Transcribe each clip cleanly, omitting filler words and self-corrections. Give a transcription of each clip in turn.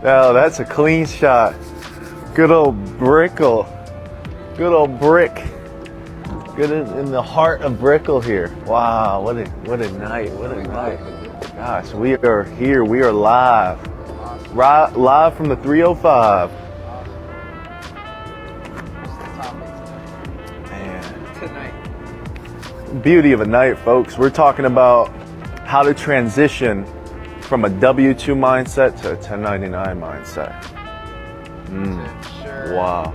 Oh, that's a clean shot. Good old Brickle. Good old Brick. Good in the heart of Brickle here. Wow, what a night. What a night. Gosh, we are here. We are live. Live from the 305. Man. Beauty of a night, folks. We're talking about how to transition from a W-2 mindset to a 1099 mindset. Sure. Wow.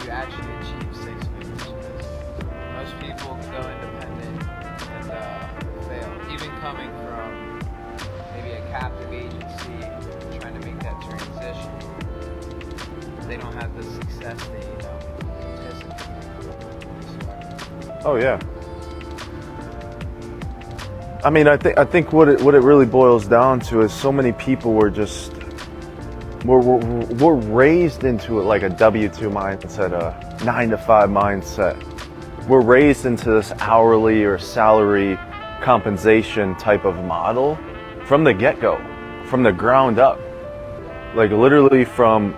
You actually achieve 6 figures. Most people go independent and fail. Even coming from maybe a captive agency, trying to make that transition, they don't have the success they anticipate. Oh yeah. I mean, I think what it really boils down to is so many people were just we're raised into it like a W-2 mindset, a 9-to-5 mindset. We're raised into this hourly or salary compensation type of model from the get-go, from the ground up. Like literally from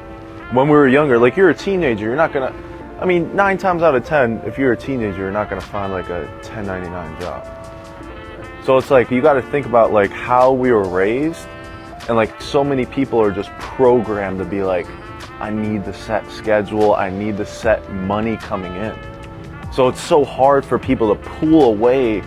when we were younger. Like you're a teenager, you're not gonna. I mean, 9 times out of 10, if you're a teenager, you're not gonna find like a 1099 job. So it's like you got to think about like how we were raised, and like so many people are just programmed to be like, I need the set schedule, I need the set money coming in. So it's so hard for people to pull away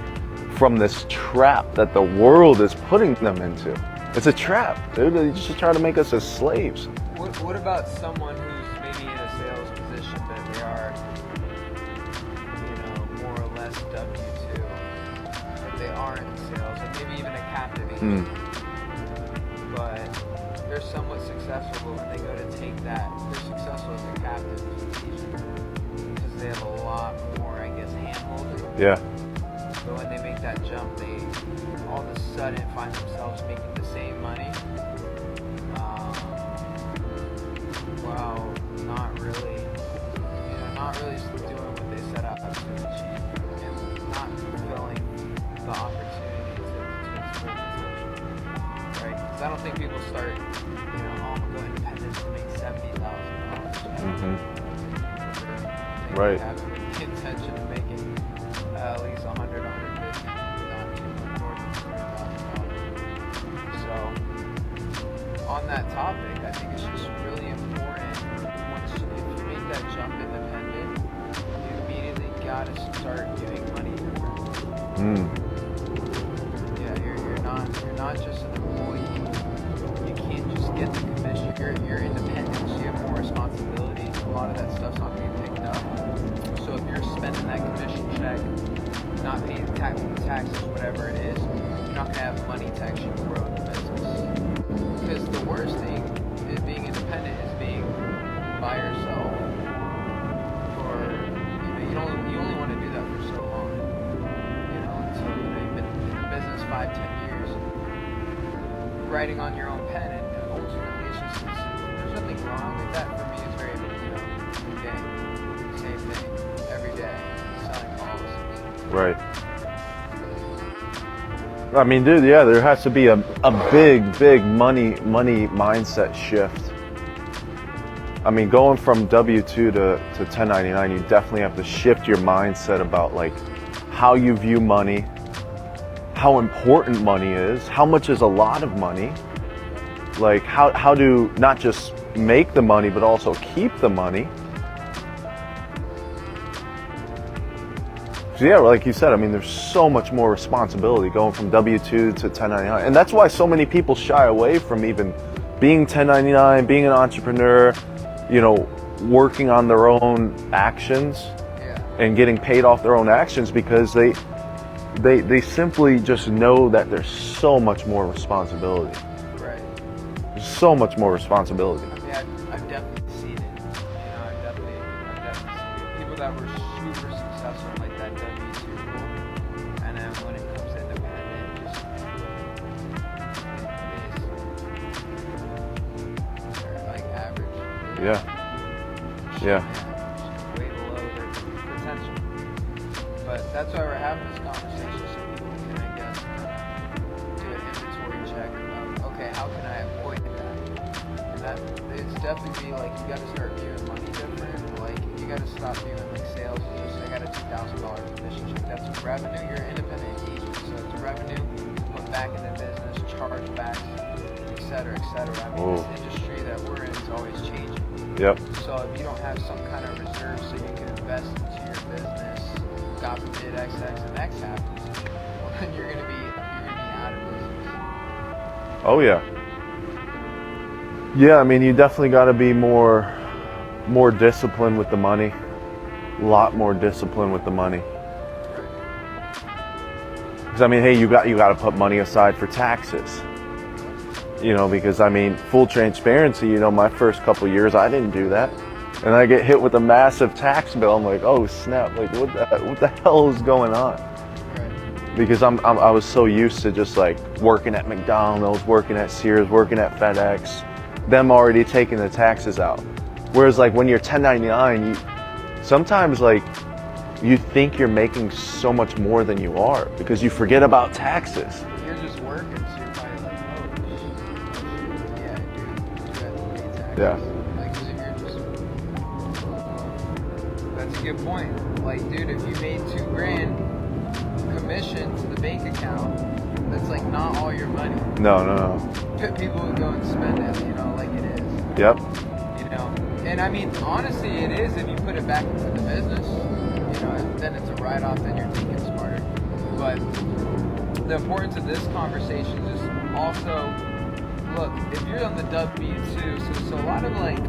from this trap that the world is putting them into. It's a trap, dude. They just try to make us as slaves. What about someone who's maybe in a sales position, but they are, more or less W-2, but they aren't in sales, or maybe even a captive agency, but they're somewhat successful, but when they go to take that, they're successful as a captive agency because they have a lot more, I guess, hand-holding. Yeah. But when they make that jump, they all of a sudden find themselves making the same money. Well, not really doing what they set out to achieve, and not fulfilling the opportunity to its full potential, right? Because I don't think people start, I'm going to go independent to make $70,000. Right. They have the intention of making at least $100, $150, not too much more than $100,000. So, on that topic, I think it's just really important. If you make that jump independent, you immediately got to start doing money. Yeah, you're not just an employee. You can't just get the commission. You're independent, so you have more responsibility. A lot of that stuff's not being picked up. So if you're spending that commission check, not paying taxes, whatever it is, you're not gonna have money to actually grow the business. Because the worst thing is being independent is being by yourself, or you only want to do that for so long, until you've been in the business 5-10 years, writing on your own pen, and ultimately there's nothing wrong with that. For me, it's very same thing every day, selling policies. Right. I mean, dude, yeah, there has to be a big money mindset shift. I mean, going from W-2 to 1099, you definitely have to shift your mindset about like how you view money, how important money is, how much is a lot of money, like how to not just make the money, but also keep the money. So yeah, like you said, I mean, there's so much more responsibility going from W-2 to 1099. And that's why so many people shy away from even being 1099, being an entrepreneur, working on their own actions and getting paid off their own actions, because they simply just know that there's so much more responsibility. Right. There's so much more responsibility. Yeah, I've definitely seen it. I've definitely seen it. People that were super successful like that W-2 rule, and then when it comes to independent, they're like average. Yeah. Way below their potential. But that's why we're having this conversation, so people can, I guess, do an inventory check of, okay, how can I avoid that? And that it's definitely like you got to start viewing money different. Like you got to stop viewing like sales as just I got a $2,000 commission check. That's revenue. You're an independent agent, so it's revenue. Put back in the business, chargebacks, et cetera, et cetera. I mean, this industry that we're in is always changing. Yep. So if you don't have some kind of reserve so you can invest into your business, God forbid X, X, and X happens, well, then you're gonna be out of business. Oh yeah. Yeah, I mean, you definitely got to be more disciplined with the money. A lot more disciplined with the money. Because I mean, hey, you got to put money aside for taxes. You know, because I mean, full transparency, you know, my first couple years I didn't do that. And I get hit with a massive tax bill. I'm like, "Oh, snap. Like what the hell is going on?" Because I was so used to just like working at McDonald's, working at Sears, working at FedEx, them already taking the taxes out. Whereas like when you're 1099, you sometimes like you think you're making so much more than you are because you forget about taxes. You're just working, so you're probably like, oh, yeah, dude, you have to pay taxes. Yeah. Like, 'cause if you're just, that's a good point. Like, dude, if you made $2,000 commission to the bank account, that's like not all your money. No. People would go and spend it, you know, like it is. Yep. You know, and I mean, honestly, it is if you put it back into the business. You know, then it's a write-off. Then you're thinking smarter. But the importance of this conversation is also, look, if you're on the W-2, so a lot of like,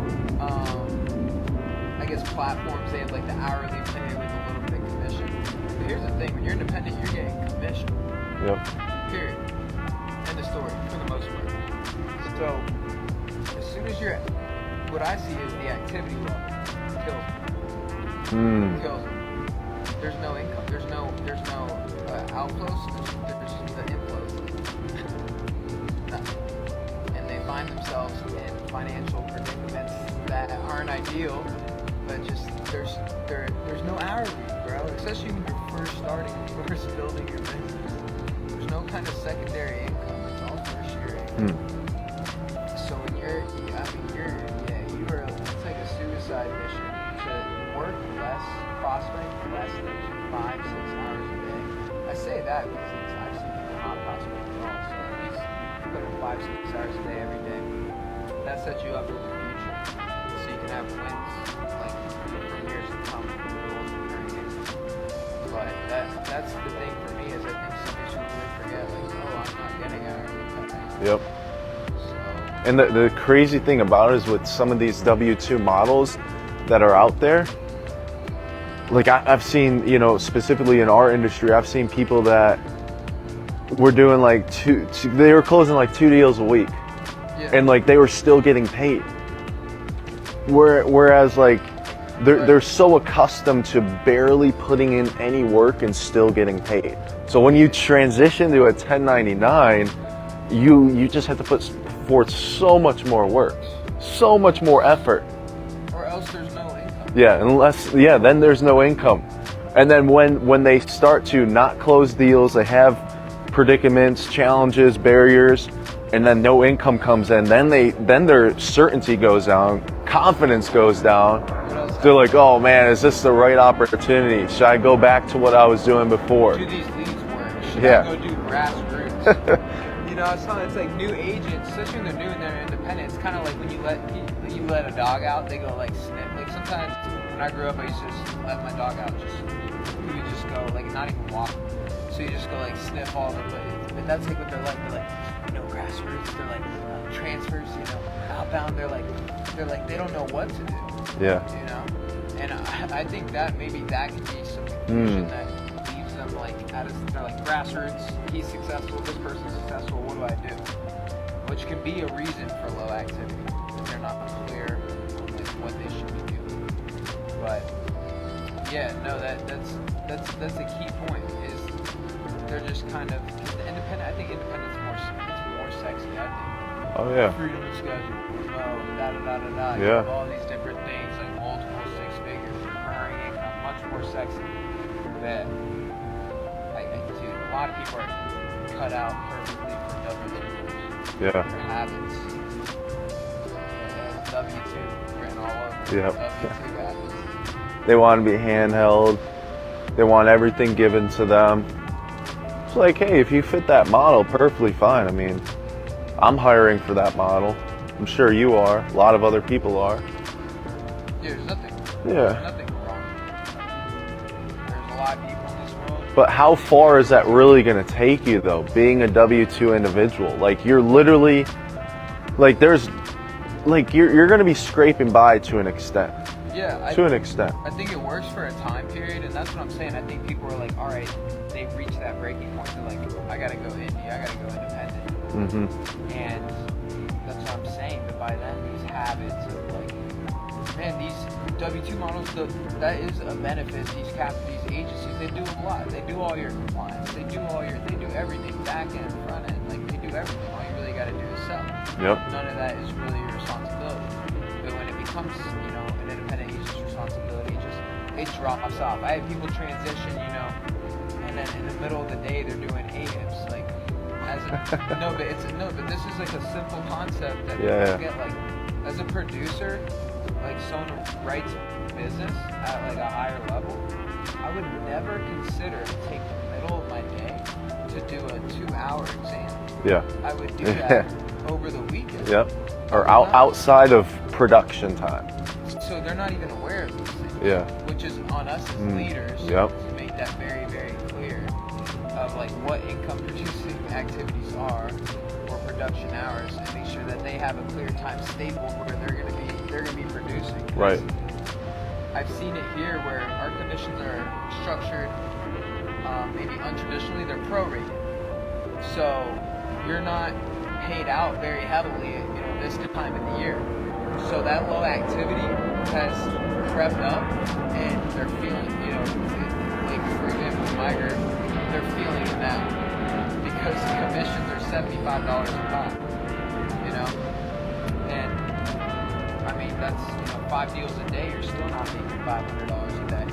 I guess platforms, they have like the hourly pay with a little bit of commission. But here's the thing: when you're independent, you're getting commission. Yep. Period. End of story, for the most part. So, as soon as you're, what I see is the activity level kills them. Kills them. There's no income. There's no outflows. There's the inflows. Nothing. And they find themselves in financial predicaments that aren't ideal, but just there's no hourly, bro. Especially when you're first starting, first building your business. There's no kind of secondary income. It's all tertiary income. So when you're, it's like a suicide mission to work less, prospect less than 5-6 hours a day. I say that because I've seen people not prospect at all. So at least put in 5-6 hours a day every day. That sets you up for the future. So you can have wins like from years to come with goals and earnings. But that's the thing for me is I think some people really forget like, oh, I'm not getting hours. Yep. And the crazy thing about it is with some of these W-2 models that are out there, like I've seen, you know, specifically in our industry, I've seen people that were doing like they were closing like 2 deals a week. Yeah. And like they were still getting paid. Whereas like they're so accustomed to barely putting in any work and still getting paid. So when you transition to a 1099, you just have to put forth so much more work, so much more effort. Or else there's no income. Yeah, then there's no income. And then when they start to not close deals, they have predicaments, challenges, barriers, and then no income comes in, then their certainty goes down, confidence goes down. They're like, oh man, is this the right opportunity? Should I go back to what I was doing before? Do these leads work? Should I go do grassroots? You know, it's like new agents, especially when they're new and they're independent. It's kind of like when you let a dog out, they go like sniff. Like sometimes when I grew up, I used to just let my dog out. We would just go like not even walk. So you just go like sniff all the places. But that's like what they're like. They're like, you know, grassroots. They're like transfers. You know, outbound. They're like they don't know what to do. Yeah. You know, and I think that maybe that could be some confusion that leaves them like they're like grassroots. He's successful. This person's successful. What do I do? Which can be a reason for low activity if they're not clear on like what they should be doing. But yeah, no, that's a key point. Is they're just kind of independent. I think independence it's more sexy. I think. Oh yeah. Freedom of schedule. Da da da da da. Yeah. You have all these different things like multiple 6 figures, recurring income, much more sexy. That dude, a lot of people are cut out perfectly for W-2. Yeah. Their habits. W-2 written all over. Yep. W-2 guy. They want to be handheld. They want everything given to them. It's like, hey, if you fit that model, perfectly fine. I mean, I'm hiring for that model. I'm sure you are. A lot of other people are. Yeah, there's nothing. Yeah. There's nothing wrong. There's a lot of people in this world. But how far is that really going to take you, though, being a W-2 individual? Like, you're literally, like, you're going to be scraping by to an extent. Yeah. To an extent. I think it works for a time period, and that's what I'm saying. I think people are like, all right, they've reached that breaking point. They're like, I got to go indie. I got to go independent. Mm-hmm. And that's what I'm saying. But by then, these habits of like, man, these W-2 models, that is a benefit. These agencies, they do a lot. They do all your compliance. They do everything, back end, front end. Like, they do everything. All you really got to do is sell. Yep. None of that is really your responsibility. But when it becomes, an independent agent's responsibility, it drops off. I have people transition, and then in the middle of the day, they're doing AIPs. Like, but this is like a simple concept that people get. Like, as a producer, like someone who writes business at like a higher level, I would never consider to take the middle of my day to do a 2-hour exam. Yeah. I would do that over the weekend. Yep. Or outside of production time. So they're not even aware of these things. Yeah. Which is on us as leaders Yep. to make that very, very clear of like what income producing activities are or production hours, and make sure that they have a clear time staple where they're gonna be producing. Right. I've seen it here where our commissions are structured maybe untraditionally. They're prorated, so you're not paid out very heavily, this time of the year. So that low activity has crept up, and they're feeling, like for example, my group, they're feeling it now because commissions are $75 a pop, and I mean that's 5 deals a day. You're still not making $500 a day.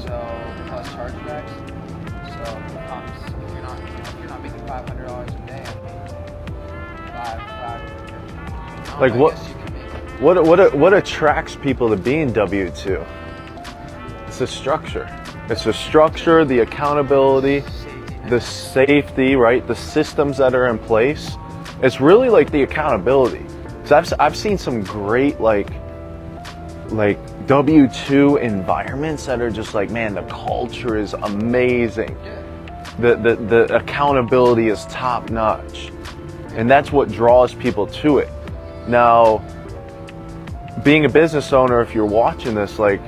So plus chargebacks. So it comes if you're not making $500 a day. I mean, what attracts people to being W-2? It's the structure. It's the structure, the accountability, the safety, right? The systems that are in place. It's really like the accountability. So I've seen some great like W-2 environments that are just like, man, the culture is amazing. The accountability is top notch. And that's what draws people to it. Now, being a business owner, if you're watching this, like,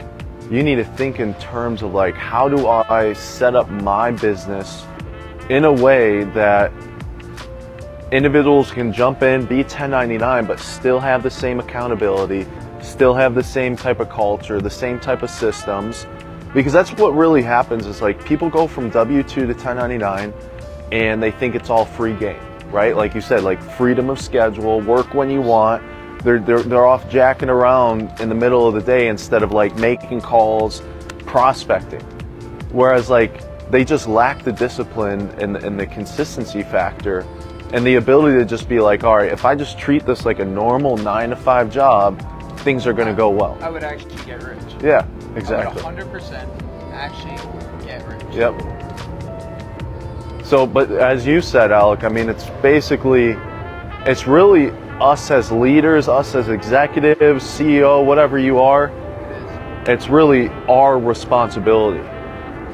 you need to think in terms of like, how do I set up my business in a way that individuals can jump in, be 1099, but still have the same accountability, still have the same type of culture, the same type of systems. Because that's what really happens is like people go from W-2 to 1099 and they think it's all free game. Right, like you said, like freedom of schedule, work when you want. They're off jacking around in the middle of the day instead of like making calls, prospecting. Whereas like they just lack the discipline and the consistency factor, and the ability to just be like, all right, if I just treat this like a normal 9-to-5 job, things are going to go well. I would actually get rich. Yeah, exactly. I would 100% actually get rich. Yep. So, but as you said, Alec, I mean, it's really us as leaders, us as executives, CEO, whatever you are. It is. It's really our responsibility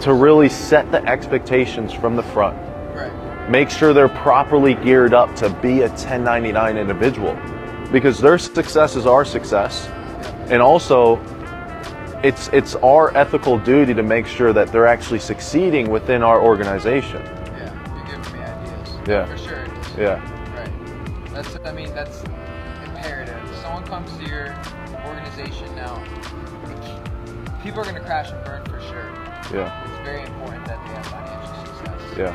to really set the expectations from the front. Right. Make sure they're properly geared up to be a 1099 individual, because their success is our success. And also, it's our ethical duty to make sure that they're actually succeeding within our organization. Yeah. For sure it is. Yeah. Right. That's imperative. If someone comes to your organization now, people are going to crash and burn for sure. Yeah. It's very important that they have financial success. Yeah.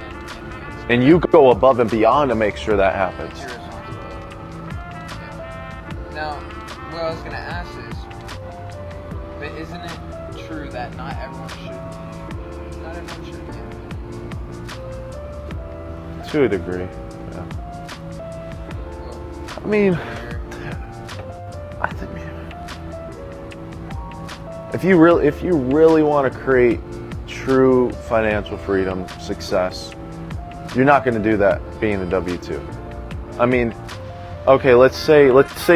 And you go above and beyond to make sure that happens. It's your responsibility. Yeah. Now, what I was going to ask is, but isn't it true that not everyone should be? To a degree, yeah. I mean, I if you really want to create true financial freedom, success, you're not going to do that being a W-2. I mean, okay, let's say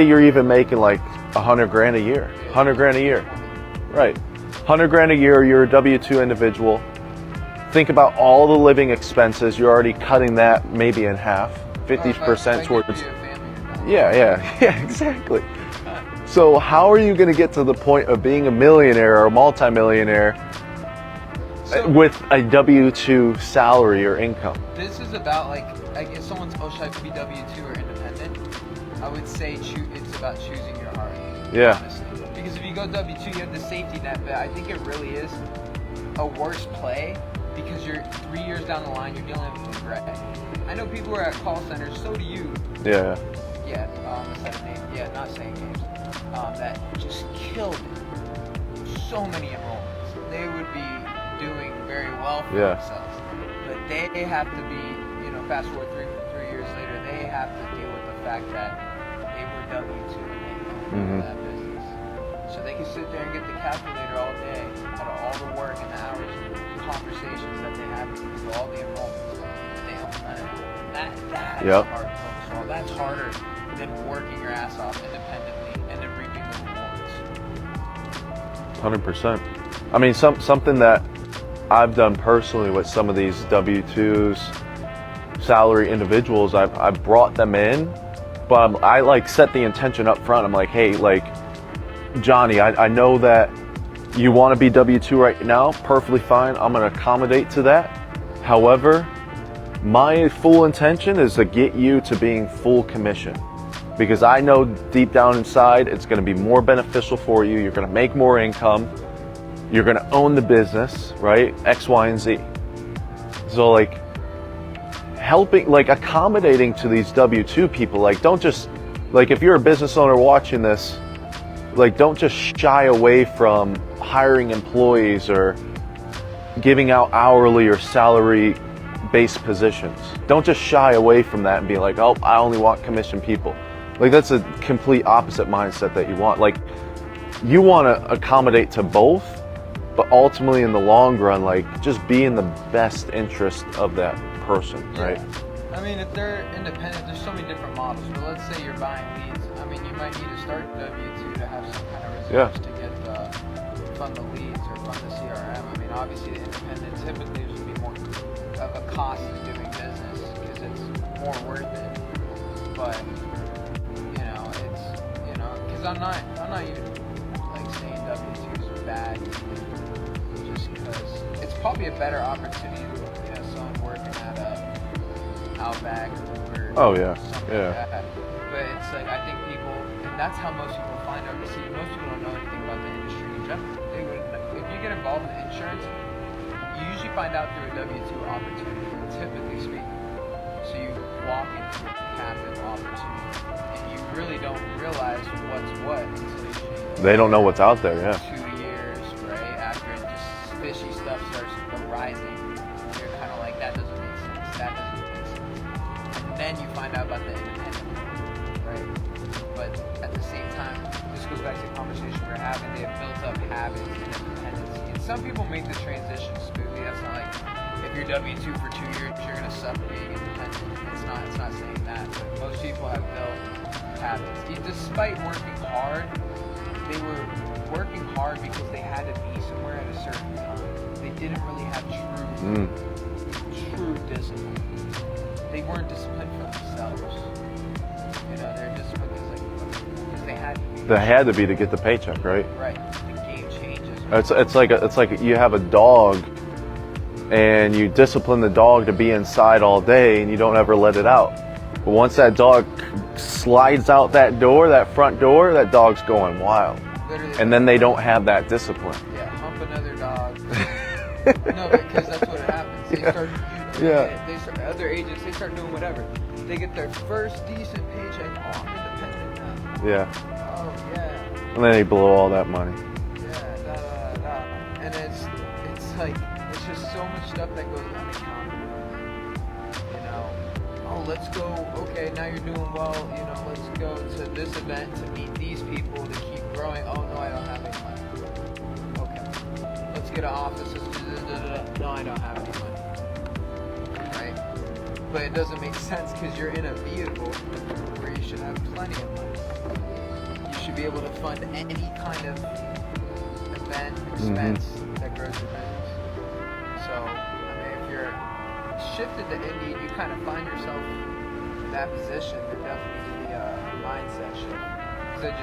you're even making like $100,000 a year, $100,000 a year, right? $100,000 a year, you're a W-2 individual. Think about all the living expenses. You're already cutting that maybe in half, 50% towards. Yeah, exactly. So how are you going to get to the point of being a millionaire or a multimillionaire with a W-2 salary or income? This is about like if someone's, oh, should I be W-2 or independent? I would say it's about choosing your heart. Yeah. Honestly. Because if you go W-2, you have the safety net, but I think it really is a worse play because you're 3 years down the line, you're dealing with regret. I know people who are at call centers, so do you. Yeah. Yeah, instead of names, yeah, not saying names, that just killed it. So many enrollments. They would be doing very well for themselves. But they have to be, fast forward three years later, they have to deal with the fact that they were W-2 and they owned that business. So they can sit there and get the calculator all day out of all the work and the hours and conversations that they have with all the enrollments. And they own none of it. That's hard to focus on. That's harder than working your ass off independently and then reaping the rewards. 100%. I mean, something that I've done personally with some of these W-2s, salary individuals, I've brought them in, but I like set the intention up front. I'm like, hey, like, Johnny, I know that you want to be W-2 right now, perfectly fine. I'm going to accommodate to that. However, my full intention is to get you to being full commission, because I know deep down inside it's going to be more beneficial for you. You're going to make more income. You're going to own the business, right? X, Y, and Z. So like helping, like accommodating to these W-2 people, like don't just, like if you're a business owner watching this, like don't just shy away from hiring employees or giving out hourly or salary based positions. Don't just shy away from that and be like, oh, I only want commission people. Like that's a complete opposite mindset that you want. Like you want to accommodate to both, but ultimately in the long run, like just be in the best interest of that person, right? I mean, if they're independent, there's so many different models. But let's say you're buying leads. I mean, you might need to start W-2 to have some kind of reserves to get fund the leads or fund the CRM. I mean, obviously the independent typically there's going to be more of a cost of doing business because it's more worth it. But because I'm not even like saying W-2s are bad, just because it's probably a better opportunity. Someone working at Outback or something like that. But it's like I think people, and that's how most people find out. See, most people don't know anything about the industry in general. They would, if you get involved in insurance, you usually find out through a W-2 opportunity, typically speaking. So you walk into a captive opportunity, and you really don't realize what's what until you change. They don't know what's out there, 2 years, right? After just fishy stuff starts arising, you're kind of like, that doesn't make sense. That doesn't make sense. And then you find out about the independent, right? But at the same time, this goes back to the conversation we're having. They have built up habits and independency. And some people make the transition smoothly. That's not like if you're W-2 for 2 years, you're going to suck being independent. It's not saying that. But most people have built habits. Despite working hard, they were working hard because they had to be somewhere at a certain time. They didn't really have true discipline. They weren't disciplined for themselves. They're disciplined because they had to be. They had to be to get the paycheck, right? Right. The game changes. It's like you have a dog and you discipline the dog to be inside all day and you don't ever let it out. But once that dog slides out that door, that front door, that dog's going wild. Literally, and then they don't have that discipline. Yeah, hump another dog. No, because that's what happens. They start, other agents, they start doing whatever. They get their first decent paycheck. Oh, I'm independent now. Yeah. Oh, yeah. And then they blow all that money. Yeah, and it's like, it's just so much stuff that goes unaccounted. Oh, let's go, okay, now you're doing well, let's go to this event to meet these people to keep growing. Oh, no, I don't have any money. get an office. No, I don't have any money. Right? But it doesn't make sense because you're in a vehicle where you should have plenty of money. You should be able to fund any kind of event, expense that grows your business. So, I mean, if you're shifted to Indeed, you kind of find yourself in that position. There definitely needs to be a mindset shift. Because I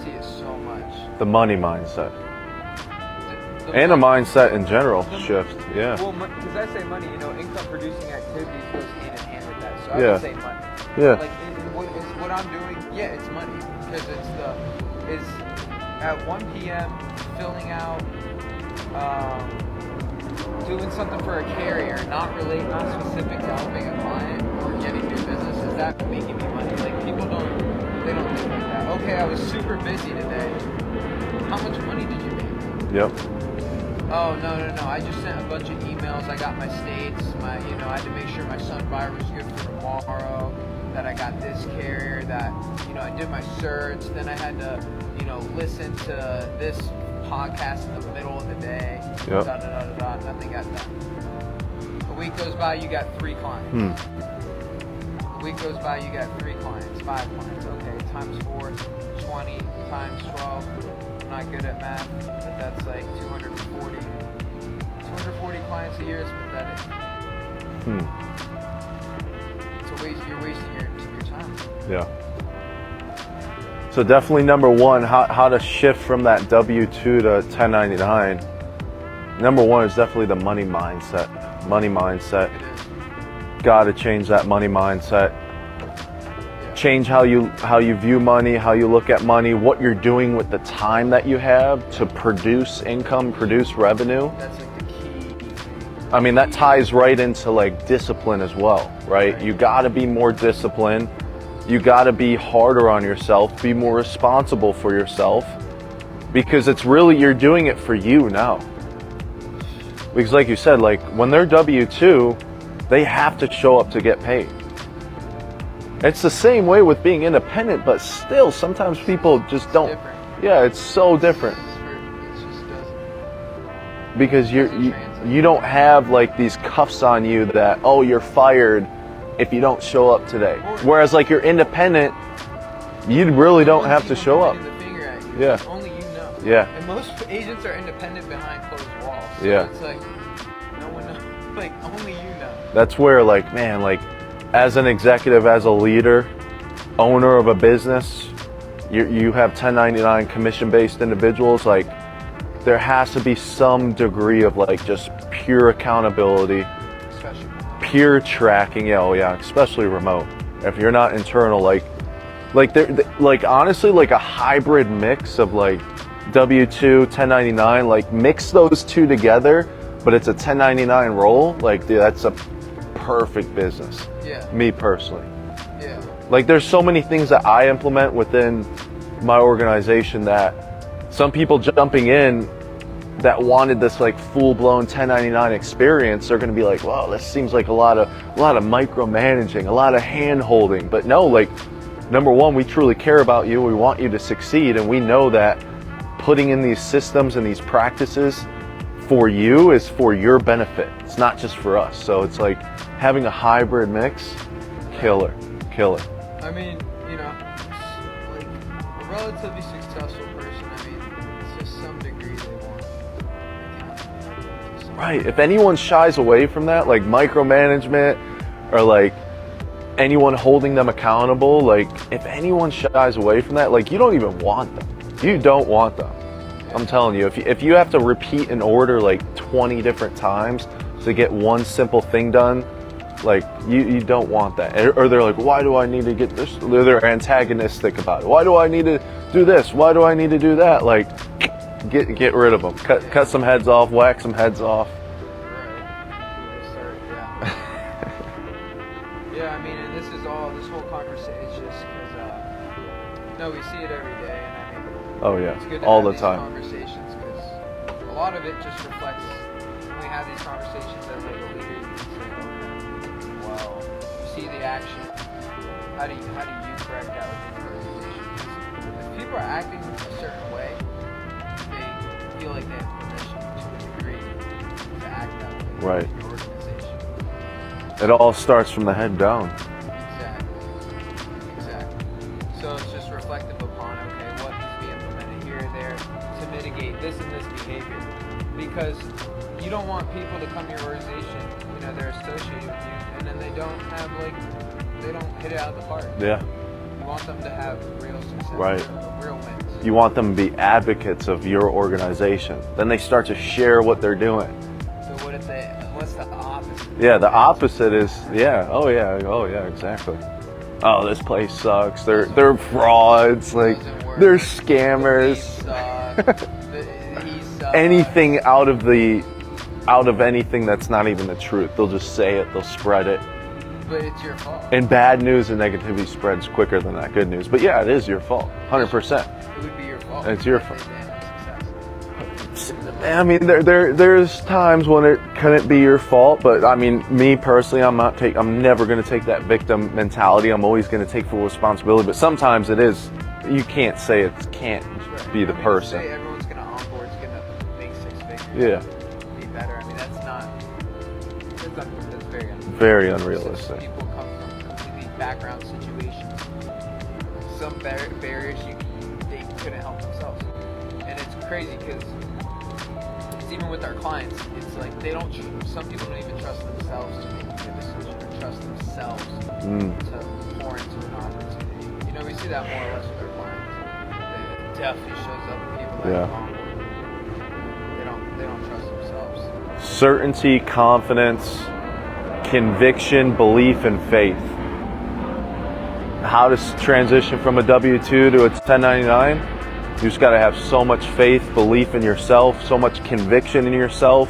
see it so much. The money mindset. And a mindset in general shift, yeah. Well, because I say money, income producing activities goes hand in hand with that. So I Yeah. would say money. Yeah. Like what I'm doing, yeah, it's money because it's at 1 p.m. filling out, doing something for a carrier, not specific to helping a client or getting new business. Is that making me money? Like people don't think like that. Okay, I was super busy today. How much money did you make? Yep. Oh, no. I just sent a bunch of emails. I got my states. I had to make sure my Sunfire was good for tomorrow. That I got this carrier. That, I did my search. Then I had to, listen to this podcast in the middle of the day. Yep. Nothing got done. A week goes by, you got 3 clients. A week goes by, you got 3 clients, 5 clients. Okay, times 4, 20 times 12. I'm not good at math, but that's like 240 clients a year is pathetic. You're wasting your time. Yeah. So definitely number one, how to shift from that W-2 to 1099. Number one is definitely the money mindset. Money mindset. Got to change that money mindset. Change how you view money, how you look at money, what you're doing with the time that you have to produce income, produce revenue. That's like the key. I mean, that ties right into like discipline as well, right? You got to be more disciplined. You got to be harder on yourself, be more responsible for yourself, because it's really, you're doing it for you now. Because like you said, like when they're W-2, they have to show up to get paid. It's the same way with being independent, but still sometimes people just don't. Yeah, it's so different. It just doesn't. Because you don't have like these cuffs on you that, oh, you're fired if you don't show up today. Whereas like you're independent, you really don't have to show up. Yeah. Only you know. Yeah. And most agents are independent behind closed walls. So Yeah. it's like no one knows. Like only you know. That's where like, man, like as an executive, as a leader, owner of a business, you have 1099 commission-based individuals, like there has to be some degree of like just pure accountability, Especially. pure tracking. Yeah, oh yeah, especially remote. If you're not internal, like honestly, like a hybrid mix of like W-2, 1099, like mix those two together, but it's a 1099 role. Like, dude, that's a perfect business. Yeah. Me personally. Yeah. Like there's so many things that I implement within my organization that some people jumping in that wanted this like full-blown 1099 experience, they're going to be like, wow, this seems like a lot of micromanaging, a lot of hand-holding. But no, like number one, we truly care about you. We want you to succeed, and we know that putting in these systems and these practices for you is for your benefit. It's not just for us. So it's like having a hybrid mix, killer. I mean, like a relatively successful person, I mean, to some degree they want accountability. Right. If anyone shies away from that, like micromanagement or like anyone holding them accountable, like if anyone shies away from that, like you don't even want them. You don't want them. I'm telling you, if you have to repeat an order like 20 different times to get one simple thing done, like you don't want that. Or they're like, why do I need to get this? They're antagonistic about it. Why do I need to do this? Why do I need to do that? Like, get rid of them. Cut some heads off, whack some heads off. Yeah, I mean, and this whole conversation is just because, no, we see it every day, and I mean, Oh yeah, it's good to all have the these time. conversations because a lot of it just reflects when we have these conversations as like a leader. You can say, okay, well, you see the action. How do you correct that within your organization? Because if people are acting a certain way, they feel like they have Right. in your organization. It all starts from the head down. Exactly. So it's just reflective upon, okay, what needs to be implemented here or there to mitigate this and this behavior. Because you don't want people to come to your organization, they're associated with you, and then they don't hit it out of the park. Yeah. You want them to have real success, Right. real wins. You want them to be advocates of your organization. Then they start to share what they're doing. So what's the opposite? Yeah, the opposite is, oh yeah, exactly. Oh, this place sucks. They're frauds, like they're scammers. He sucks. Anything out of anything that's not even the truth. They'll just say it, they'll spread it. But it's your fault. And bad news and negativity spreads quicker than that good news. But yeah, it is your fault. 100%. It would be your fault. It's your fault. I mean, there's times when it couldn't be your fault, but I mean, me personally, I'm never going to take that victim mentality. I'm always going to take full responsibility. But sometimes it is. You can't say it can't be the person. Say everyone's going to onboard, is going to make 6 figures. Yeah. Be better. I mean, that's very unrealistic. Very unrealistic. People come from completely background situations. Some barriers they couldn't help themselves, and it's crazy because even with our clients, it's like some people don't even trust themselves to make a good decision or trust themselves to pour into an opportunity. We see that more or less with our clients. It definitely shows up in people that come on. They don't trust themselves. Certainty, confidence, conviction, belief, and faith. How to transition from a W-2 to a 1099? You just got to have so much faith, belief in yourself, so much conviction in yourself,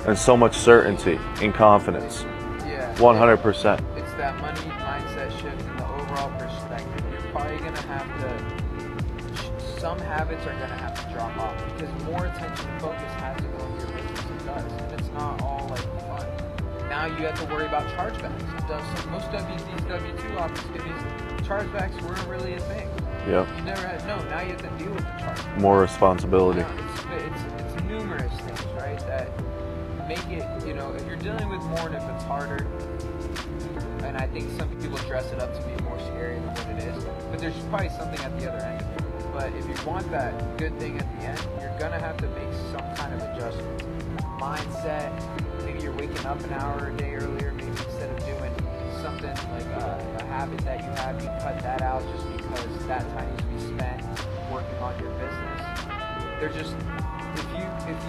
and so much certainty and confidence. Yeah. 100%. It's that money mindset shift and the overall perspective. You're probably going to have to, some habits are going to have to drop off because more attention and focus has to go into your business. It does. And it's not all like fun. Now you have to worry about chargebacks. Most these W-2 opportunities, chargebacks weren't really a thing. Yep. You never had, now you have to deal with the chargebacks. More responsibility. It's numerous things, right, that make it, if you're dealing with more and if it's harder, and I think some people dress it up to be more scary than what it is, but there's probably something at the other end of it. But if you want that good thing at the end, you're going to have to make some kind of adjustment. Mindset, maybe you're waking up an hour a day earlier, maybe instead of doing something like a habit that you have, you cut that out just because that time needs to be spent working on your business. They're just, if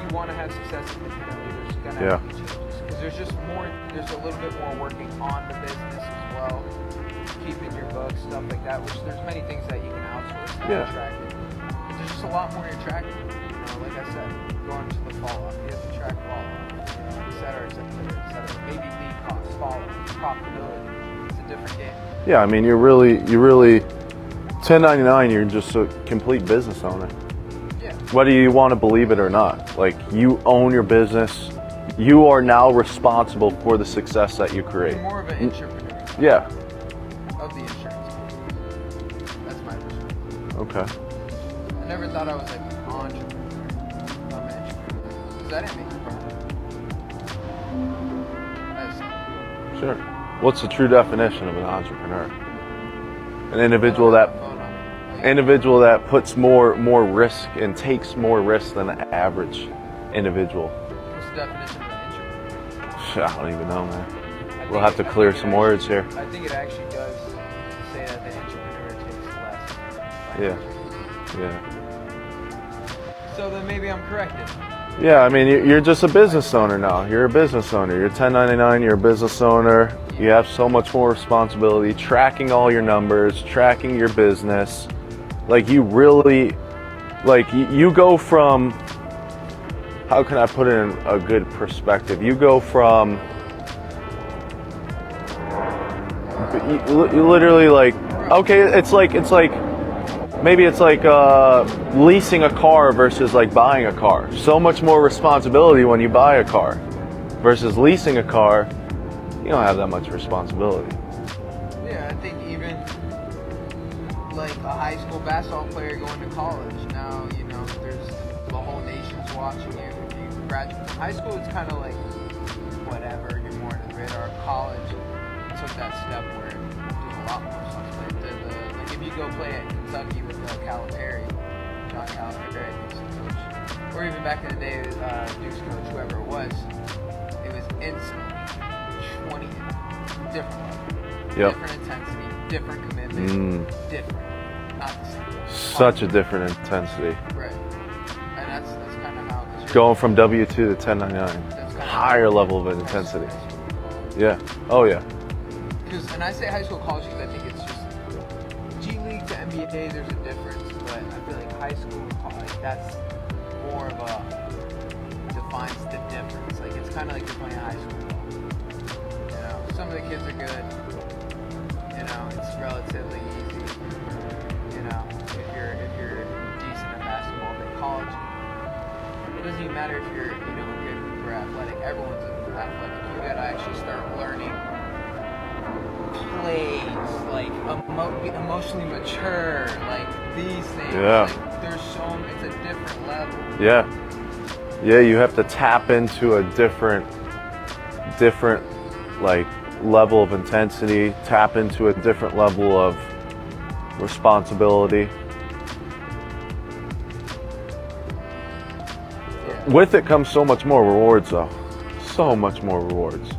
you want to have success independently, there's going to have to be changes. Because there's a little bit more working on the business as well, keeping your books, stuff like that, which there's many things that you can outsource and track it. But there's just a lot more you're tracking. Like I said, going to the follow-up, you have to track follow-up, et cetera, et cetera, et cetera. Maybe lead costs, follow-up, profitability. It's a different game. Yeah, I mean, you're really 1099. You're just a complete business owner. Yeah. Whether you want to believe it or not, like you own your business. You are now responsible for the success that you create. You're more of an entrepreneur. Yeah. Of the insurance company. That's my perspective. Okay. I never thought I was like an entrepreneur. I'm an entrepreneur. Because I didn't make a profit. Sure. What's the true definition of an entrepreneur? An individual that puts more risk and takes more risk than an average individual. What's the definition of an entrepreneur? I don't even know, man. We'll have to clear some words here. I think it actually does say that the entrepreneur takes less. Yeah. So then maybe I'm corrected. Yeah, I mean, you're just a business owner now. You're a business owner. You're 1099, you're a business owner. You have so much more responsibility, tracking all your numbers, tracking your business. Like you really, you go from, how can I put it in a good perspective? You go from, you literally okay, it's like maybe it's like leasing a car versus like buying a car. So much more responsibility when you buy a car versus leasing a car. You don't have that much responsibility. Yeah, I think even like a high school basketball player going to college. Now, there's the whole nation's watching you. If you graduate from high school, it's kind of like whatever, you're more under the radar. College took that step where there's a lot more responsibility. Like if you go play at Kentucky with Calipari, John Calipari, he's the coach, or even back in the day, Duke's coach, whoever it was instantly 20 different level, different intensity, different commitment, different, not the same. Such a different intensity. Right, and that's kind of how going from W2 to 1099, higher level of intensity. Yeah. Oh yeah. And I say high school, college because I think it's just G League to NBA. There's a difference, but I feel like high school and college, that's more of a defines the difference. Like it's kind of like you're playing high school ball. You know, some of the kids are good. You know, it's relatively easy. You know, if you're decent at basketball, but college, it doesn't even matter if you're a good hooper, athletic. Everyone's athletic. You gotta actually start learning plays, like emotionally mature, like these things. Yeah. Like, there's it's a different level. Yeah. Yeah, you have to tap into a different like level of intensity, tap into a different level of responsibility. Yeah. With it comes so much more rewards though. So much more rewards.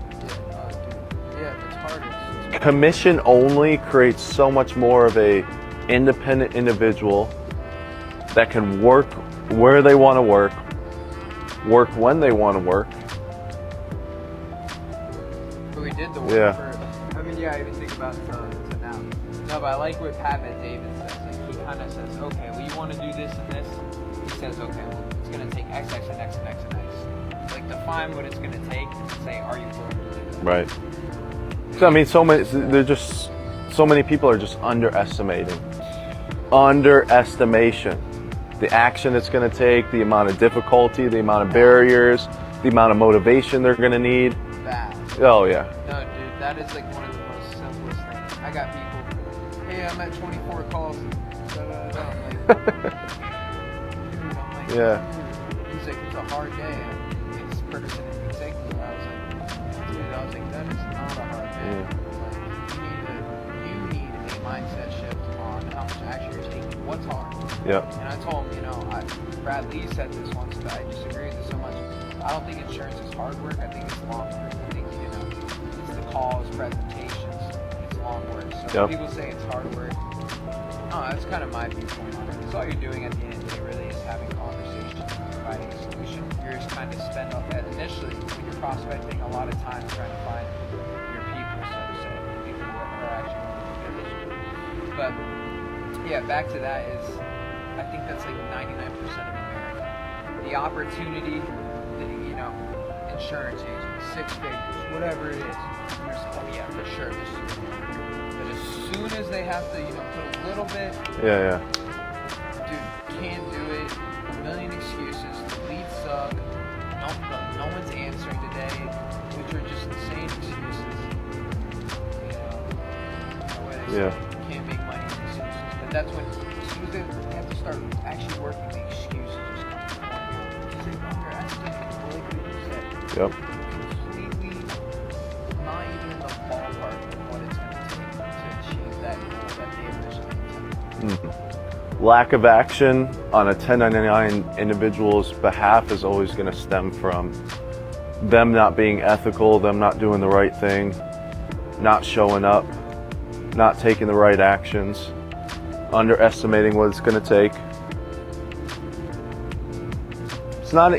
Commission only creates so much more of a independent individual that can work where they want to work when they want to work. But we did the work for, I mean, I even think about it to now. No, but I like what Pat David says. Like, he kind of says, okay, well, you want to do this and this? He says, okay, well, it's going to take X, X, and X, and X, and X. Like, define what it's going to take and say, are you willing to do that? Right. So, I mean, so many people are just underestimating. Underestimation. The action it's going to take, the amount of difficulty, the amount of barriers, the amount of motivation they're going to need. That. Oh, yeah. No, dude, that is like one of the most simplest things. I got people, hey, I'm at 24 calls. I'm like, yeah. He's like, it's a hard day. And this person in particular, I was like, that is not a hard day. Yeah. Like, you need a mindset shift on how much action you're taking. What's hard? Yep. And I told him, Brad Lee said this once, but I disagree with it so much. I don't think insurance is hard work. I think it's long work. I think, it's the calls, presentations. It's long work. So when people say it's hard work, that's kind of my viewpoint on it. Because all you're doing at the end of the day really is having conversations and providing a solution. You're just kind of spend initially when you're prospecting a lot of time trying to find your people, so to say, people who are actually going to do business. But yeah, back to that is, I think that's like 99% of America. The opportunity, insurance agent, 6 figures, whatever it is. Yeah, for sure. But as soon as they have to, put a little bit. Yeah. Dude, can't do it. A million excuses. The leads suck. No one's answering today, which are just the same excuses. Yeah. Can't make money with excuses. But that's when, as soon as they have to start actually working, the excuses just come to point. Because they underestimate, like you said. Yep. Completely not even in the ballpark of what it's going to take to achieve that goal that they originally intended. Lack of action on a 1099 individual's behalf is always going to stem from them not being ethical, them not doing the right thing, not showing up, not taking the right actions, underestimating what it's going to take. It's not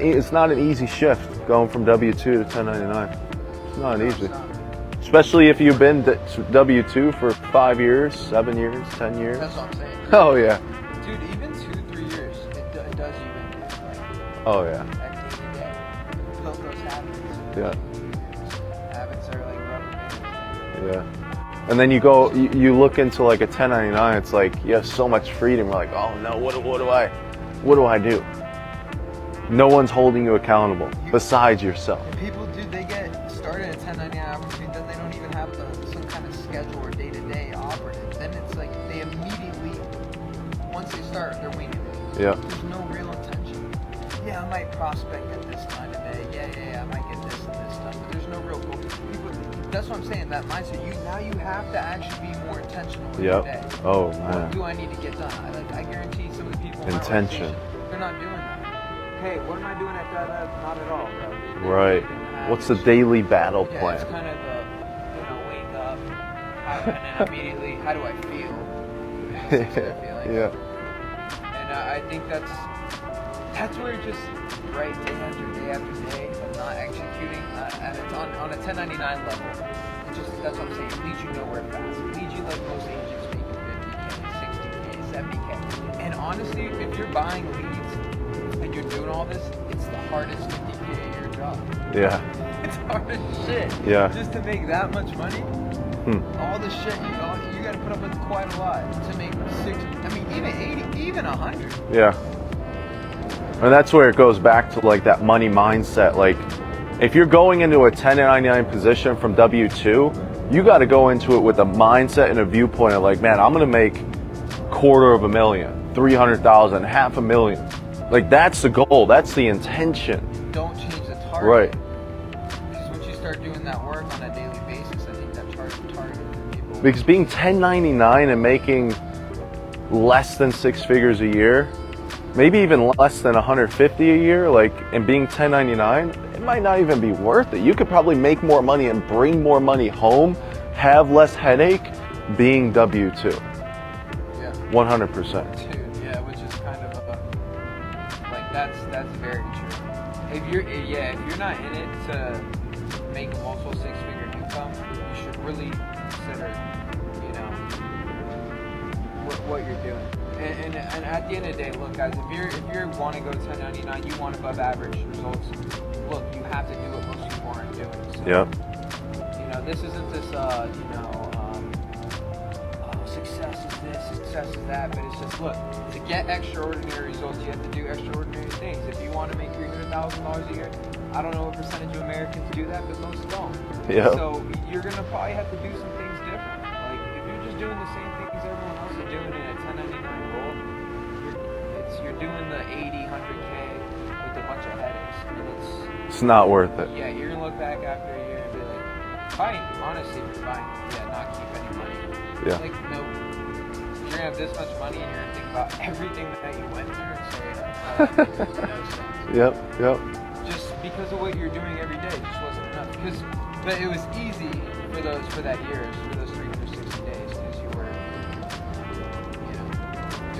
an easy shift going from W2 to 1099. It's not easy. Especially if you've been W2 for 5 years, 7 years, 10 years. That's what I'm saying. Oh, yeah. Dude, even 2-3 years, it does even get Oh, yeah. At the end of the day, build those habits. Yeah. Habits are like rubber bands. Yeah. And then you look into like a 1099, it's like you have so much freedom. You're like, oh no, what do I do? No one's holding you accountable besides yourself. And people, dude, they get started at 1099 opportunity, then they don't even have some kind of schedule or day-to-day operative. Then it's like they immediately, once they start, they're winging it. Yeah. There's no real intention. Yeah, I might prospect at this time of day. Yeah, I might get this and this done. that's what I'm saying. That mindset. You have to actually be more intentional in Yep. your day. Oh What man. do I need to get done? I guarantee some of the people in my Intention. organization, they're not doing that. Hey, what am I doing at that? Not at all, bro. They Right. don't even have What's the it. daily battle Yeah, plan? it's kind of wake up, and then immediately, how do I feel? Six good feelings. Yeah. And I think that's where it just right day after day of not executing, and it's on a 1099 level. That's what I'm saying. It leads you nowhere fast. It leads you like most agents making 50K, 60K, 70K. And honestly, if you're buying leads and you're doing all this, it's the hardest 50K of your job. Yeah. It's hard as shit. Yeah. Just to make that much money. All the shit you got to put up with quite a lot to make even 80, even 100. Yeah. And that's where it goes back to like that money mindset. Like if you're going into a 1099 position from W2, you got to go into it with a mindset and a viewpoint of like, man, I'm going to make $250,000, 300,000, $500,000. Like that's the goal. That's the intention. Don't change the target. Right. Because once you start doing that work on a daily basis, I think that target for people. Because being 1099 and making less than 6 figures a year, maybe even less than 150 a year, like, and being 1099, it might not even be worth it. You could probably make more money and bring more money home, have less headache being W2. Yeah. 100%. Dude, yeah, which is kind of like that's very true. If you're not in it to make a multiple 6-figure income, you should really consider, what you're doing. And at the end of the day, look, guys, if you want to go 1099, you want above average results. Look, you have to do what most people aren't doing. So, Yep. This isn't this, success is this, success is that, but it's just, look, to get extraordinary results, you have to do extraordinary things. If you want to make $300,000 a year, I don't know what percentage of Americans do that, but most don't. Yep. So you're going to probably have to do some things different. Like, if you're just doing the same things everyone else is doing in a 1099 role, you're doing the 80, 100K with a bunch of headaches, and It's not worth it. yeah, you're gonna look back after a year and be like, fine, honestly, fine, not keep any money. Yeah. Like, no, you're gonna have this much money and you're gonna think about everything that you went through and say, that makes no sense. Yep. Just because of what you're doing every day just wasn't enough. But it was easy for that year, for those 360 days, because you were,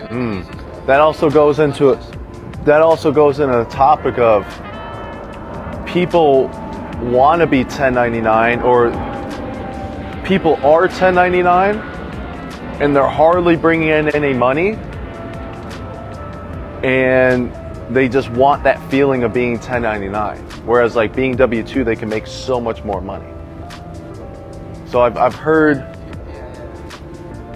doing the easy stuff. That also goes into it. That also goes into the topic of people want to be 1099 or people are 1099 and they're hardly bringing in any money and they just want that feeling of being 1099. Whereas like being W2, they can make so much more money. So I've heard,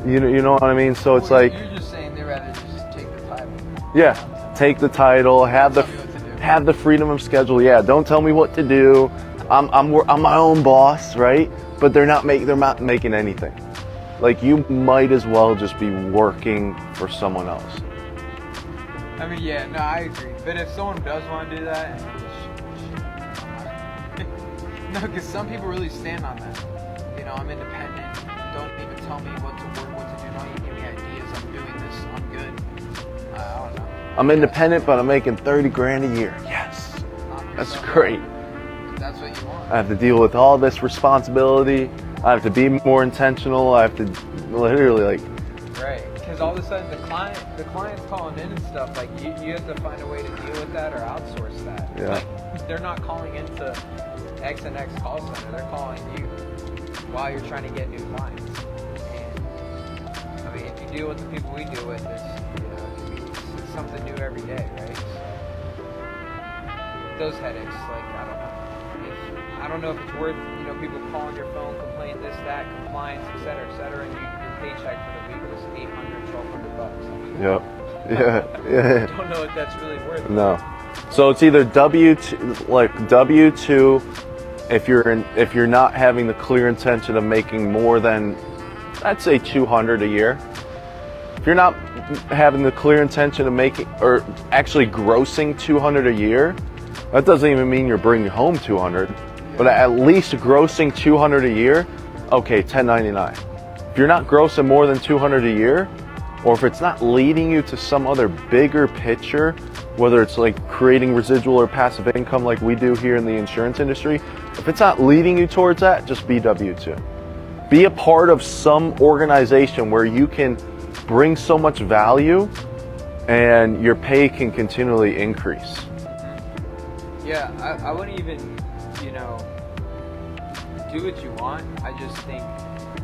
you know what I mean? So it's like, you're just saying they'd rather just take the title. yeah, take the title, have the freedom of schedule. Yeah, don't tell me what to do. I'm my own boss, right? But they're not making anything. Like you might as well just be working for someone else. I mean, yeah, no, I agree. But if someone does want to do that, no, because some people really stand on that. I'm independent. Don't even tell me what to work, what to do. Don't even give me ideas. I'm doing this. I'm good. I don't know. I'm independent, but I'm making 30 grand a year. Yes, that's great. That's what you want. I have to deal with all this responsibility. I have to be more intentional. I have to literally like. Right, because all of a sudden the client's calling in and stuff. Like you have to find a way to deal with that or outsource that. Yeah. Like, they're not calling into X and X call center. They're calling you while you're trying to get new clients. And I mean, if you deal with the people we deal with, it's something new every day, right? So, those headaches, like I don't know if it's worth people calling your phone, complain this, that, compliance, etc., and your paycheck for the week was $800, $1,200. Yeah. I don't know if that's really worth it. No. So it's either W2, like W2, if you're not having the clear intention of making more than, I'd say 200 a year. If you're not having the clear intention of making or actually grossing 200 a year, that doesn't even mean you're bringing home 200. but at least grossing 200 a year, okay, 1099. If you're not grossing more than 200 a year, or if it's not leading you to some other bigger picture, whether it's like creating residual or passive income like we do here in the insurance industry, if it's not leading you towards that, just be W-2. Be a part of some organization where you can bring so much value and your pay can continually increase. Yeah, I wouldn't even, do what you want. I just think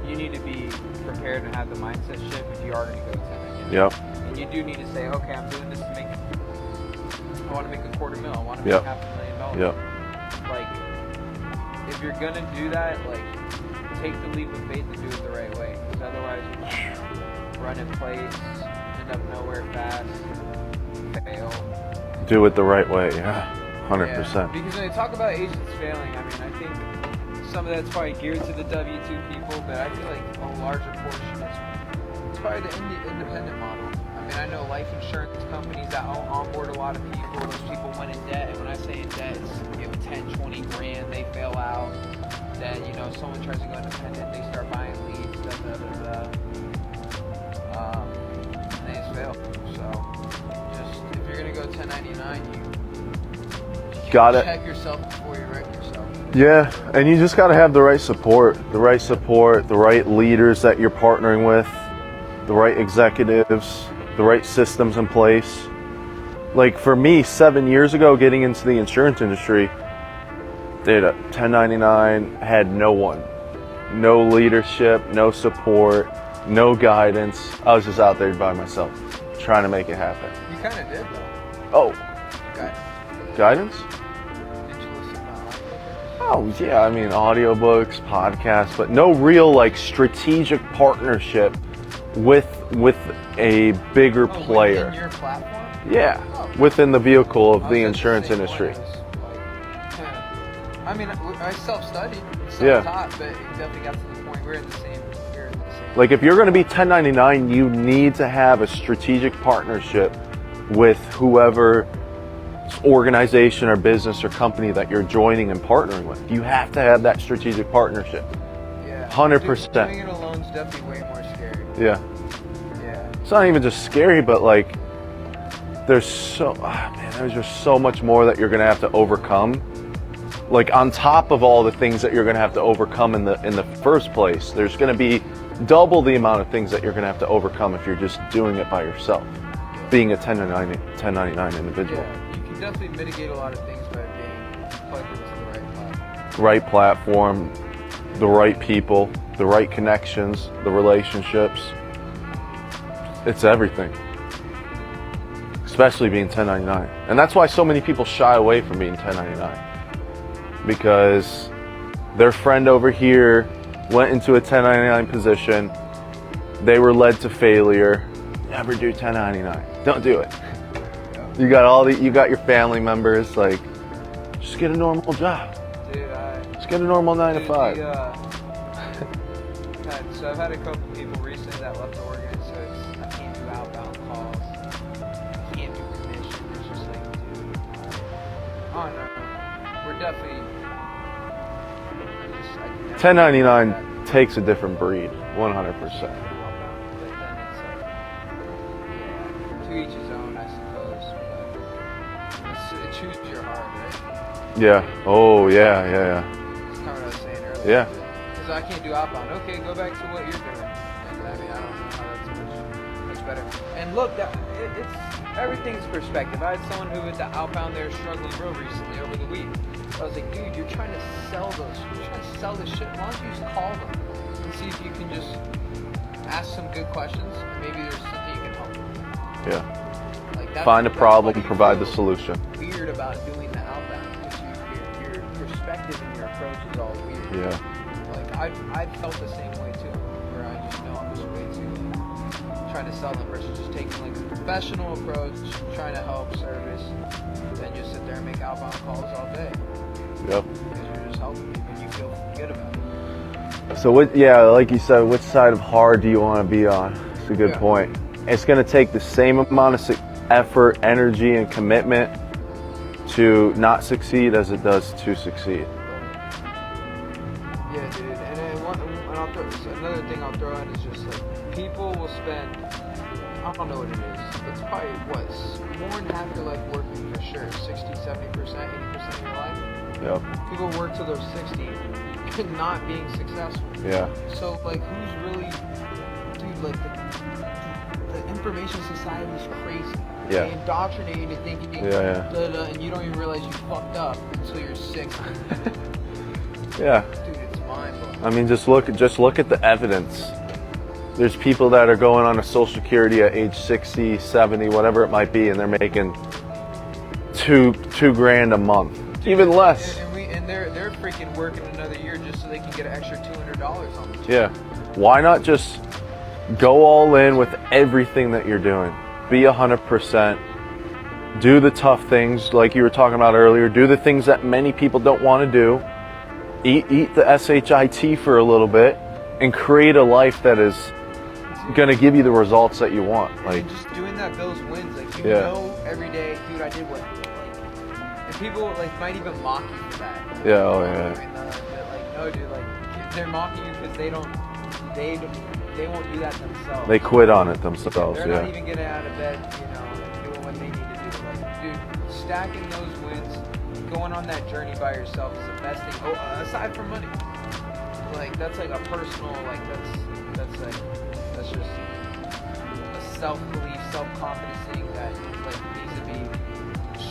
you need to be prepared and have the mindset shift if you are going to go to 1099. Yep. And you do need to say, okay, I'm doing this to make, I want to make $250,000, I want to make $500,000. Yep. Like, if you're going to do that, like, take the leap of faith and do it the right way. Because otherwise, you just run in place, end up nowhere fast, fail. Do it the right way, yeah. 100%. Yeah, because when they talk about agents failing, I mean, I think some of that's probably geared to the W-2 people, but I feel like a larger portion is it's probably the independent model. I mean, I know life insurance companies that onboard a lot of people. Those people went in debt, and when I say in debt, it's 10, 20 grand. They fail out. Then someone tries to go independent, they start buying leads, and they just fail. So, just if you're gonna go 1099, you gotta check yourself before you wreck yourself. Yeah, and you just got to have the right support, the right leaders that you're partnering with, the right executives, the right systems in place. Like for me, 7 years ago, getting into the insurance industry, did a 1099, had no one, no leadership, no support, no guidance. I was just out there by myself, trying to make it happen. You kind of did though. Oh, guidance? Oh yeah, I mean audiobooks, podcasts, but no real like strategic partnership with a bigger player. Within your platform? Yeah, within the vehicle of the insurance industry. I mean, I self-studied, self-taught, but it definitely got to the point we're in the same. Like if you're going to be 1099, you need to have a strategic partnership with whoever organization or business or company that you're joining and partnering with. You have to have that strategic partnership. Yeah. 100%. Doing it alone is definitely way more scary. Yeah. Yeah. It's not even just scary, but like there's just so much more that you're going to have to overcome. Like on top of all the things that you're going to have to overcome in the first place, there's going to be double the amount of things that you're going to have to overcome if you're just doing it by yourself, being a 1099 individual. Yeah. Definitely mitigate a lot of things by being plugged into the right platform. Right platform, the right people, the right connections, the relationships. It's everything. Especially being 1099. And that's why so many people shy away from being 1099. Because their friend over here went into a 1099 position. They were led to failure. Never do 1099. Don't do it. You got your family members, like, just get a normal job. Dude, just get a normal 9 to 5. So I've had a couple people recently that left the organ, so I can't do outbound calls, I can't do commission. It's just like, dude, oh no, we're definitely. 1099 takes a different breed, 100%. But then it's like, yeah, to each his own, I suppose. But choose your heart, right? Yeah. Oh, yeah. That's kind of what I was saying earlier. Yeah. Because I can't do outbound. Okay, go back to what you're doing. And I mean, I don't know how that's much better. And look, it's everything's perspective. I had someone who was the outbound there struggling real recently over the week. I was like, dude, you're trying to sell those. You're trying to sell this shit. Why don't you just call them and see if you can just ask some good questions and maybe there's something you can help with. Yeah. Like find a problem, provide the solution. Weird about doing the outbound because your perspective and your approach is all weird. Yeah. Like I've felt the same way too, where I just know I'm just way too trying to sell them versus just taking like a professional approach, trying to help service, then just sit there and make outbound calls all day. Yep. Because you're just helping people and you feel good about it. So like you said, which side of hard do you want to be on? It's a good point. It's going to take the same amount of effort, energy, and commitment to not succeed as it does to succeed. Yeah, dude. And then another thing I'll throw in is just like people will spend. I don't know what it is. It's probably more than half your life working for sure. 60, 70%, 80% of your life. Yep. People work till they're 60 not being successful. Yeah. So like who's really, dude, like the information society is crazy. Yeah. They indoctrinate you into thinking and you don't even realize you fucked up until you're 60. Yeah. Dude, it's mind-blowing. I mean, just look at the evidence. There's people that are going on a Social Security at age 60, 70, whatever it might be, and they're making two grand a month, dude, even less. And they're freaking working another year just so they can get an extra $200 on the check. Yeah. Why not just go all in with everything that you're doing? Be 100%. Do the tough things like you were talking about earlier. Do the things that many people don't want to do. Eat the SHIT for a little bit and create a life that is going to give you the results that you want. Like, and just doing that builds wins. Like, you know every day, dude, I did what, like, and people, like, might even mock you for that. Yeah, oh, yeah. Like, no, dude, like, they're mocking you because they won't do that themselves. They quit on it themselves, They're not even getting out of bed, you know, and doing what they need to do. Like, dude, stacking those wins, going on that journey by yourself is the best thing. Oh, aside from money. Like, that's like a personal, like, that's just a self-belief, self-confidence thing that, like, needs to be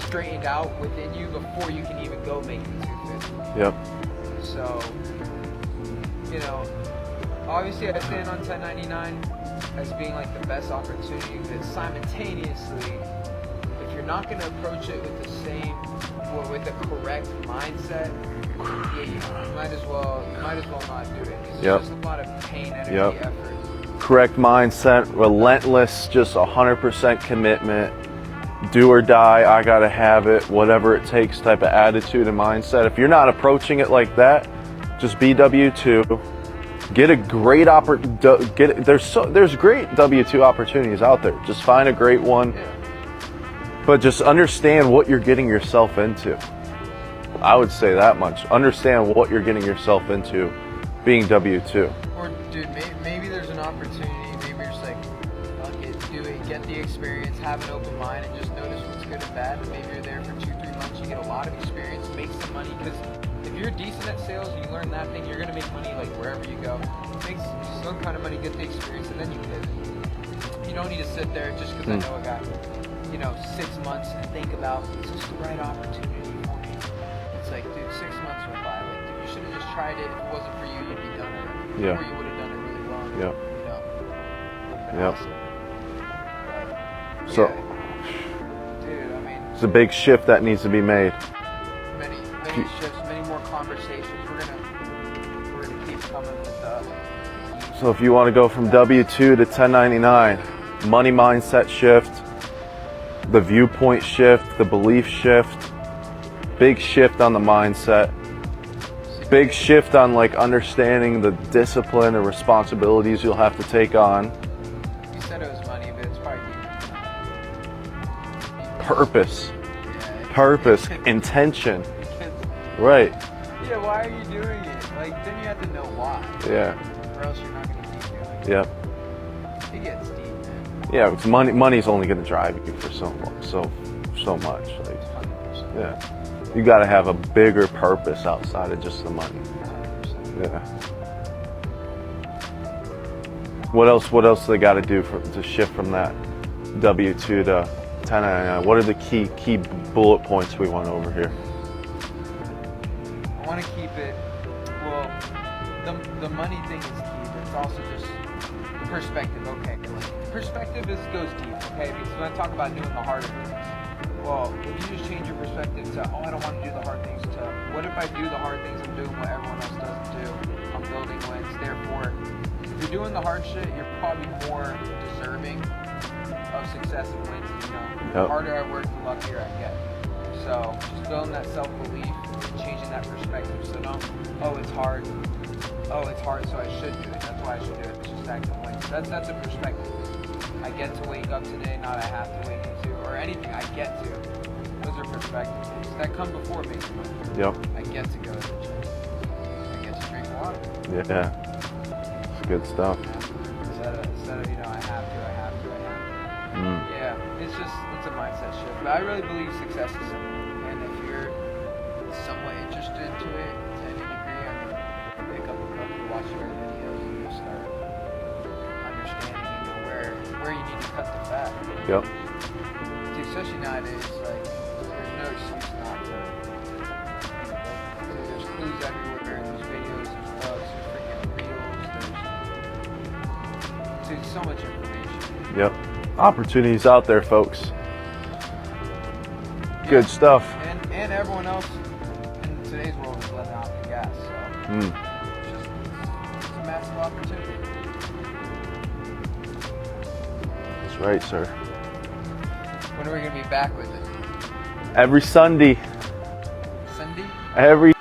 straightened out within you before you can even go make the 250. Yep. So, you know, obviously I stand on 1099 as being like the best opportunity, but simultaneously, if you're not going to approach it with the same, or with the correct mindset, yeah, you might as well not do it. It's just a lot of pain, energy, effort. Correct mindset, relentless, just 100% commitment, do or die, I gotta have it, whatever it takes type of attitude and mindset. If you're not approaching it like that, just be W2. Get a great there's great W2 opportunities out there. Just find a great one. But just understand what you're getting yourself into. I would say that much. Understand what you're getting yourself into being W2. Or, dude, maybe there's an opportunity. Maybe you're just like, fuck it, do it, get the experience, have an open mind, and just notice what's good and bad. And maybe you're there for 2-3 months, you get a lot of experience, make some money. Because if you're decent at sales and you learn that thing, you're going to make money like wherever you go. Make some kind of money, get the experience, and then you pivot. You don't need to sit there just because I know a guy. 6 months and think about, is this the right opportunity for me? It's like, dude, 6 months went by. Like, dude, you should have just tried it. If it wasn't for you, you'd be done already. Yeah. Or you would have done it really long. Yeah. Awesome. But, so, dude, I mean, it's a big shift that needs to be made. Many shifts, many more conversations. We're gonna keep coming with So if you want to go from W2 to 1099, money mindset shift, the viewpoint shift, the belief shift, big shift on the mindset, big shift on like understanding the discipline and responsibilities you'll have to take on. You said it was money, but it's probably purpose, intention, right? Yeah, why are you doing it? Like, then you have to know why. Yeah. Or else you're not gonna keep doing it. Yep. It gets deep, man. Yeah, because money's only going to drive you for so much. Like, 100%. yeah, you got to have a bigger purpose outside of just the money. 100%. Yeah. What else they got to do to shift from that W2 to 1099? What are the key bullet points we want over here? I want to keep it. Well, the money thing is key, but it's also just the perspective. Okay, like, perspective goes deep. Okay, because when I talk about doing the harder things, well, if you just change your perspective to, I don't want to do the hard things, to, what if I do the hard things? I'm doing what everyone else doesn't do. I'm building wins. Therefore, if you're doing the hard shit, you're probably more deserving of success and wins. The harder I work, the luckier I get. So just building that self-belief, changing that perspective. So it's hard. It's hard, so I should do it. That's why I should do it. It's just acting wins. That's a perspective. I get to wake up today, not I have to wake up to, or anything. I get to. Those are perspectives that come before me. Yep. I get to go to the gym. I get to drink water. Yeah, it's good stuff. Instead of you know, I have to. Yeah, it's a mindset shift. But I really believe success is simple, and if you're somewhat interested into it to any degree, I mean, pick up a book, watch your videos, and you'll start understanding, you know, where you need to cut the fat. Yep. Dude, especially nowadays, like there's no excuse not to. There's clues everywhere. There's videos. There's blogs. There's freaking reels. There's so much information. Yep. Opportunities out there, folks. Good stuff. And everyone else in today's world is letting off the gas. So it's a massive opportunity. That's right, sir. When are we gonna be back with it? Every Sunday. Sunday? Every